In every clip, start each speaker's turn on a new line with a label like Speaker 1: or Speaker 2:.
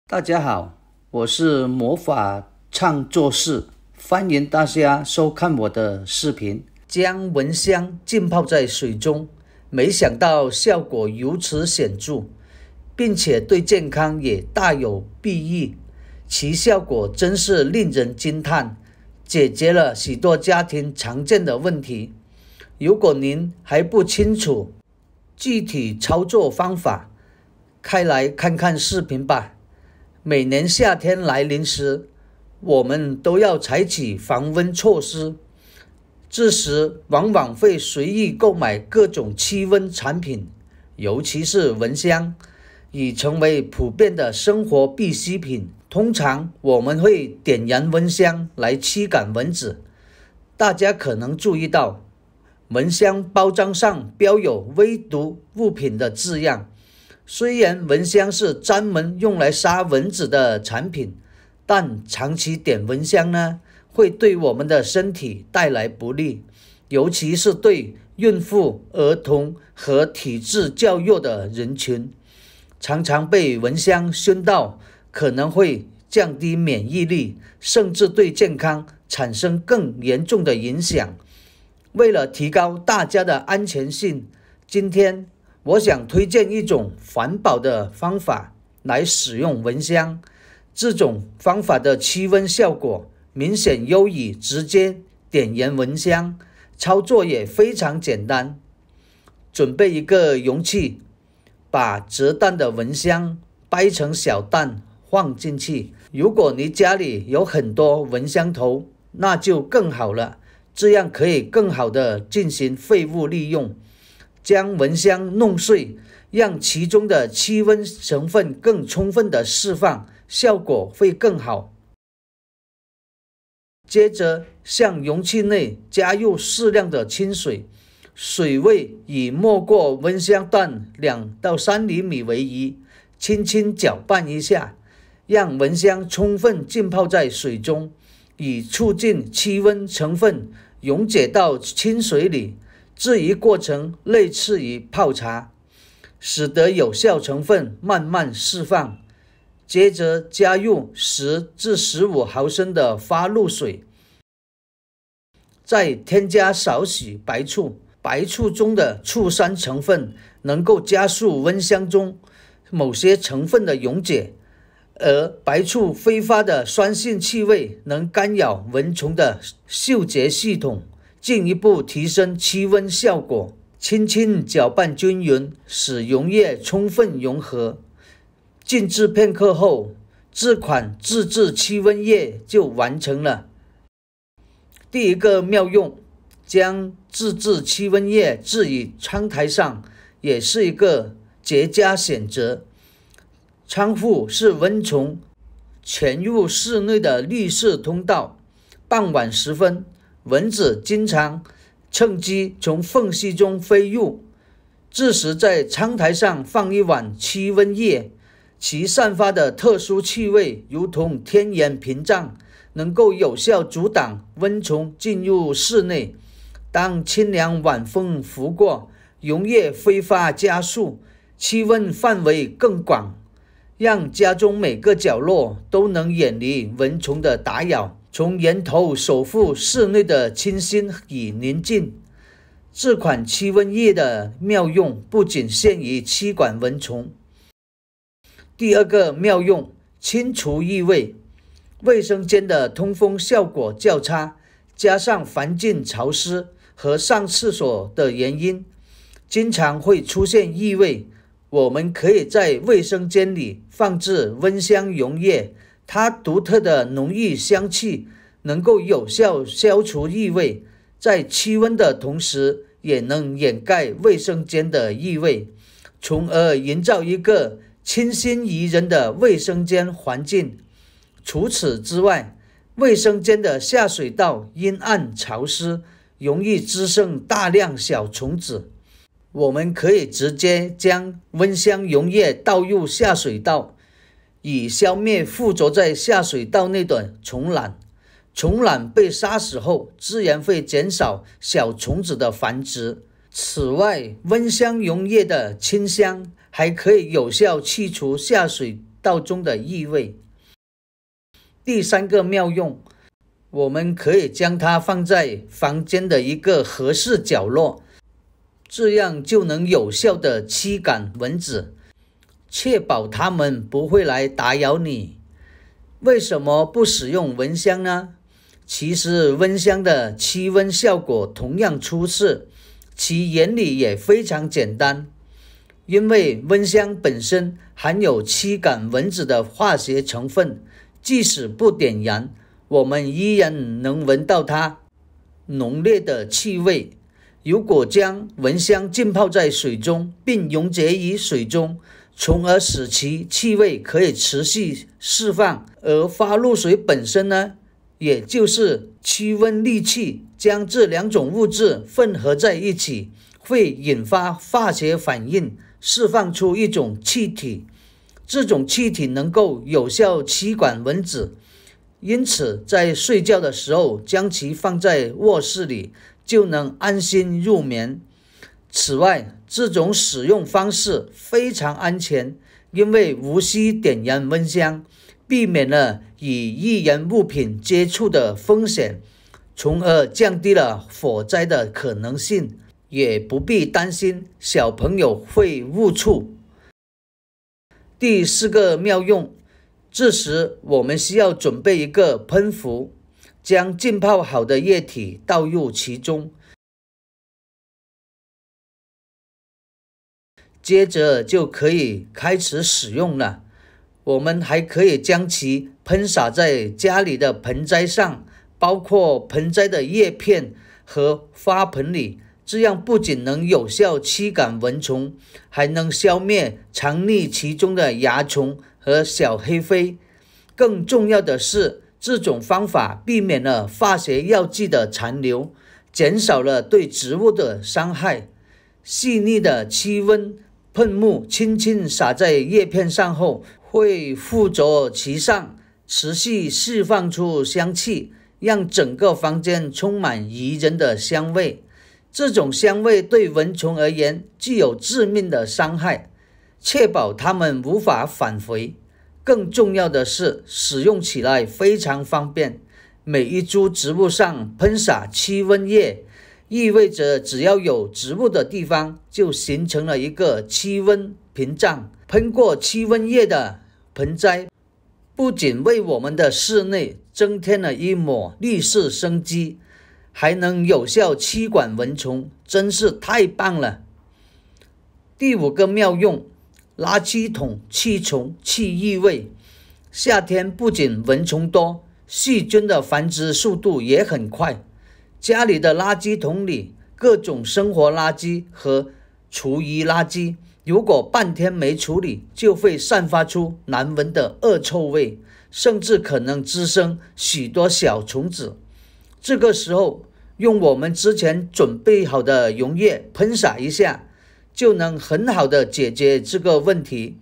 Speaker 1: 大家好，我是魔法唱作室，欢迎大家收看我的视频。将蚊香浸泡在水中，没想到效果如此显著，并且对健康也大有裨益，其效果真是令人惊叹，解决了许多家庭常见的问题。如果您还不清楚具体操作方法，快来看看视频吧。每年夏天来临时，我们都要采取防蚊措施，这时往往会随意购买各种驱蚊产品，尤其是蚊香，已成为普遍的生活必需品。通常我们会点燃蚊香来驱赶蚊子。大家可能注意到，蚊香包装上标有微毒物品的字样。虽然蚊香是专门用来杀蚊子的产品，但长期点蚊香呢，会对我们的身体带来不利，尤其是对孕妇、儿童和体质较弱的人群。常常被蚊香熏到，可能会降低免疫力，甚至对健康产生更严重的影响。为了提高大家的安全性，今天我想推荐一种环保的方法来使用蚊香。这种方法的驱蚊效果明显优于直接点燃蚊香，操作也非常简单。准备一个容器，把折断的蚊香掰成小弹放进去。如果你家里有很多蚊香头，那就更好了，这样可以更好的进行废物利用。将蚊香弄碎，让其中的驱蚊成分更充分的释放，效果会更好。接着向容器内加入适量的清水，水位以没过蚊香段2到3厘米为宜，轻轻搅拌一下，让蚊香充分浸泡在水中，以促进驱蚊成分溶解到清水里。这一过程类似于泡茶，使得有效成分慢慢释放。接着加入10至15毫升的发露水，再添加少许白醋。白醋中的醋酸成分能够加速蚊香中某些成分的溶解，而白醋挥发的酸性气味能干扰蚊虫的嗅觉系统，进一步提升驱蚊效果。轻轻搅拌均匀，使溶液充分融合。静置片刻后，这款自制驱蚊液就完成了。第一个妙用，将自制驱蚊液置于窗台上，也是一个绝佳选择。窗户是蚊虫潜入室内的绿色通道，傍晚时分，蚊子经常趁机从缝隙中飞入，这时在窗台上放一碗驱蚊液，其散发的特殊气味如同天然屏障，能够有效阻挡蚊虫进入室内。当清凉晚风拂过，溶液挥发加速，驱蚊范围更广，让家中每个角落都能远离蚊虫的打扰，从源头守护室内的清新与宁静。这款驱蚊液的妙用不仅限于驱赶蚊虫。第二个妙用，清除异味。卫生间的通风效果较差，加上环境潮湿和上厕所的原因，经常会出现异味。我们可以在卫生间里放置蚊香溶液，它独特的浓郁香气能够有效消除异味，在驱蚊的同时也能掩盖卫生间的异味，从而营造一个清新宜人的卫生间环境。除此之外，卫生间的下水道阴暗潮湿，容易滋生大量小虫子。我们可以直接将蚊香溶液倒入下水道，以消灭附着在下水道内的虫卵。虫卵被杀死后，自然会减少小虫子的繁殖。此外，蚊香溶液的清香还可以有效去除下水道中的意味。第三个妙用，我们可以将它放在房间的一个合适角落，这样就能有效地驱赶蚊子，确保它们不会来打扰你。为什么不使用蚊香呢？其实蚊香的驱蚊效果同样出色，其原理也非常简单。因为蚊香本身含有驱赶蚊子的化学成分，即使不点燃，我们依然能闻到它浓烈的气味。如果将蚊香浸泡在水中，并溶解于水中，从而使其气味可以持续释放，而发露水本身呢，也就是驱蚊利器，将这两种物质混合在一起，会引发化学反应，释放出一种气体。这种气体能够有效驱赶蚊子，因此在睡觉的时候将其放在卧室里，就能安心入眠。此外，这种使用方式非常安全，因为无需点燃蚊香，避免了与易燃物品接触的风险，从而降低了火灾的可能性，也不必担心小朋友会误触。第四个妙用，这时我们需要准备一个喷壶，将浸泡好的液体倒入其中，接着就可以开始使用了。我们还可以将其喷洒在家里的盆栽上，包括盆栽的叶片和花盆里，这样不仅能有效驱赶蚊虫，还能消灭藏匿其中的蚜虫和小黑飞。更重要的是，这种方法避免了化学药剂的残留，减少了对植物的伤害。细腻的驱蚊喷雾轻轻洒在叶片上后，会附着其上，持续释放出香气，让整个房间充满宜人的香味。这种香味对蚊虫而言具有致命的伤害，确保它们无法返回。更重要的是，使用起来非常方便。每一株植物上喷洒驱蚊液，意味着只要有植物的地方，就形成了一个驱蚊屏障。喷过驱蚊液的盆栽，不仅为我们的室内增添了一抹绿色生机，还能有效驱赶蚊虫，真是太棒了。第五个妙用，垃圾桶驱虫去异味。夏天不仅蚊虫多，细菌的繁殖速度也很快。家里的垃圾桶里，各种生活垃圾和厨余垃圾，如果半天没处理，就会散发出难闻的恶臭味，甚至可能滋生许多小虫子。这个时候，用我们之前准备好的溶液喷洒一下，就能很好的解决这个问题。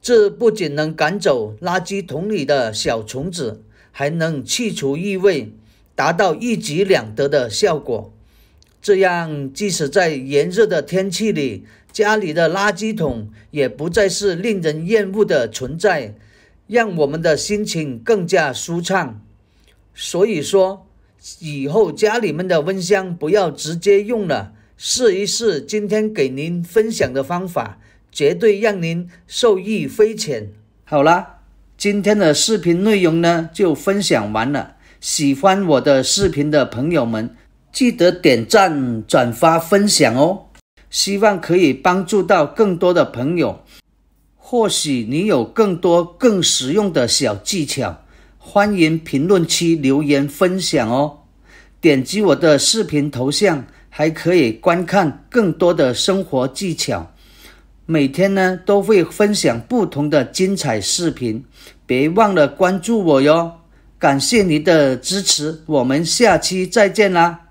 Speaker 1: 这不仅能赶走垃圾桶里的小虫子，还能去除异味，达到一举两得的效果。这样，即使在炎热的天气里，家里的垃圾桶也不再是令人厌恶的存在，让我们的心情更加舒畅。所以说，以后家里面的蚊香不要直接用了，试一试今天给您分享的方法，绝对让您受益匪浅。好啦，今天的视频内容呢就分享完了。喜欢我的视频的朋友们，记得点赞、转发、分享哦。希望可以帮助到更多的朋友。或许你有更多更实用的小技巧，欢迎评论区留言分享哦。点击我的视频头像，还可以观看更多的生活技巧。每天呢都会分享不同的精彩视频，别忘了关注我哟。感谢你的支持，我们下期再见啦。